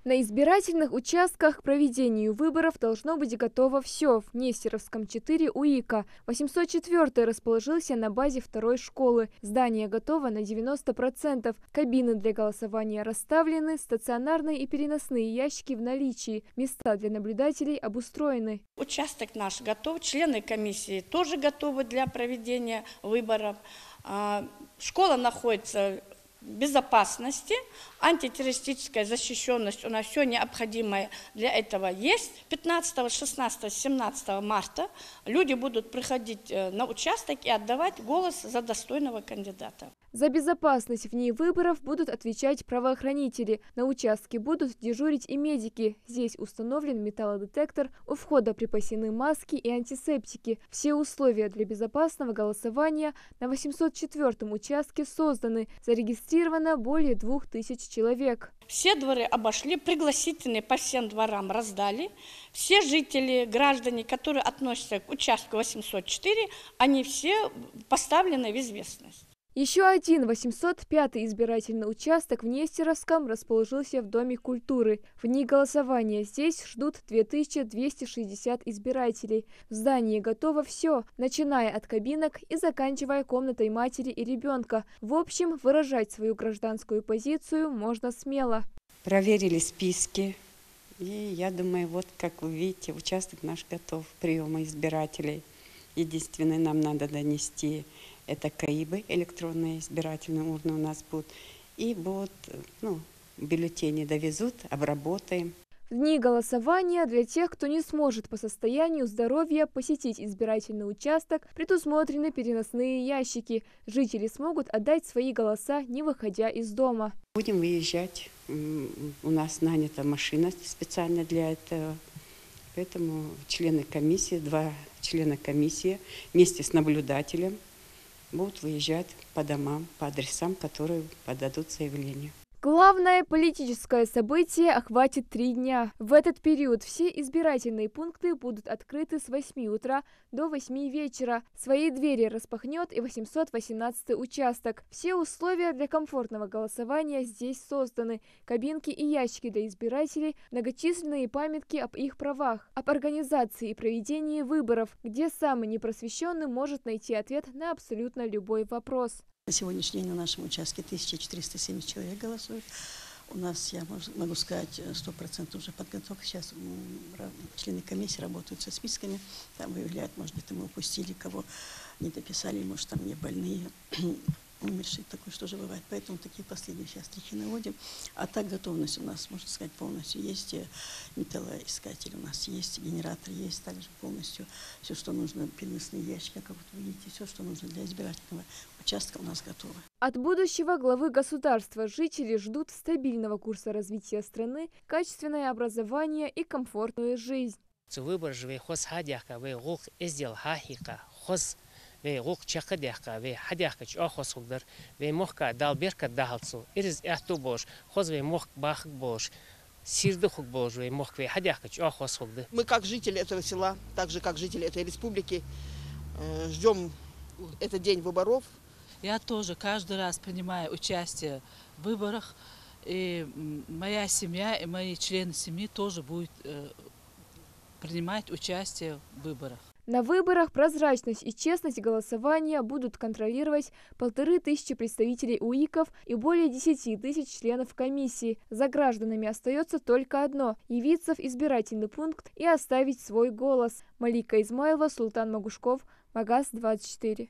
На избирательных участках к проведению выборов должно быть готово все. В Нестеровском 4 УИКа. 804 расположился на базе второй школы. Здание готово на 90%. Кабины для голосования расставлены, стационарные и переносные ящики в наличии. Места для наблюдателей обустроены. Участок наш готов, члены комиссии тоже готовы для проведения выборов. Школа находится безопасности, антитеррористическая защищенность, у нас все необходимое для этого есть. 15, 16, 17 марта люди будут приходить на участок и отдавать голос за достойного кандидата. За безопасность вне выборов будут отвечать правоохранители. На участке будут дежурить и медики. Здесь установлен металлодетектор, у входа припасены маски и антисептики. Все условия для безопасного голосования на 804-м участке созданы. Зарегистрировано более 2000 человек. Все дворы обошли, пригласительные по всем дворам раздали. Все жители, граждане, которые относятся к участку 804, они все поставлены в известность. Еще один 805-й избирательный участок в Нестеровском расположился в Доме культуры. В дни голосования здесь ждут 2260 избирателей. В здании готово все, начиная от кабинок и заканчивая комнатой матери и ребенка. В общем, выражать свою гражданскую позицию можно смело. Проверили списки. И я думаю, вот как вы видите, участок наш готов приема избирателей. Единственное, нам надо донести это КАИБы, электронные избирательные урны у нас будут. И будут, бюллетени довезут, обработаем. В дни голосования для тех, кто не сможет по состоянию здоровья посетить избирательный участок, предусмотрены переносные ящики. Жители смогут отдать свои голоса, не выходя из дома. Будем выезжать. У нас нанята машина специально для этого. Поэтому члены комиссии, 2 члена комиссии вместе с наблюдателем будут выезжать по домам, по адресам, которые подадут заявление. Главное политическое событие охватит 3 дня. В этот период все избирательные пункты будут открыты с 8 утра до 8 вечера. Свои двери распахнет и 818-й участок. Все условия для комфортного голосования здесь созданы. Кабинки и ящики для избирателей, многочисленные памятки об их правах, об организации и проведении выборов, где самый непросвещенный может найти ответ на абсолютно любой вопрос. На сегодняшний день на нашем участке 1470 человек голосуют. У нас, я могу сказать, 100% уже подготовка. Сейчас члены комиссии работают со списками. Там выявляют, может быть, мы упустили, кого не дописали, может, там не больные, умершие, такое что же бывает. Поэтому такие последние сейчас встречи наводим. А так готовность у нас, можно сказать, полностью есть. Металлоискатель у нас есть, генератор есть, также полностью все, что нужно, переносные ящики, как вот вы видите, все, что нужно для избирательного участка у нас готово. От будущего главы государства жители ждут стабильного курса развития страны, качественное образование и комфортную жизнь. Ve guk çakadiyaka ve hadiyaka çahos hugdar ve mohka dalberka dahalsu iriz ehtu boş хоз ve мох бах бош сирды хуг бош ve мох ve hadiyaka çahos hugды. Мы как жители этого села, так же как жители этой республики, ждем этот день выборов. Я тоже каждый раз принимаю участие в выборах, и моя семья и мои члены семьи тоже будут принимать участие в выборах. На выборах прозрачность и честность голосования будут контролировать 1500 представителей УИКов и более 10 000 членов комиссии. За гражданами остается только одно – явиться в избирательный пункт и оставить свой голос. Малика Измайлова, Султан Магушков, Магаз 24.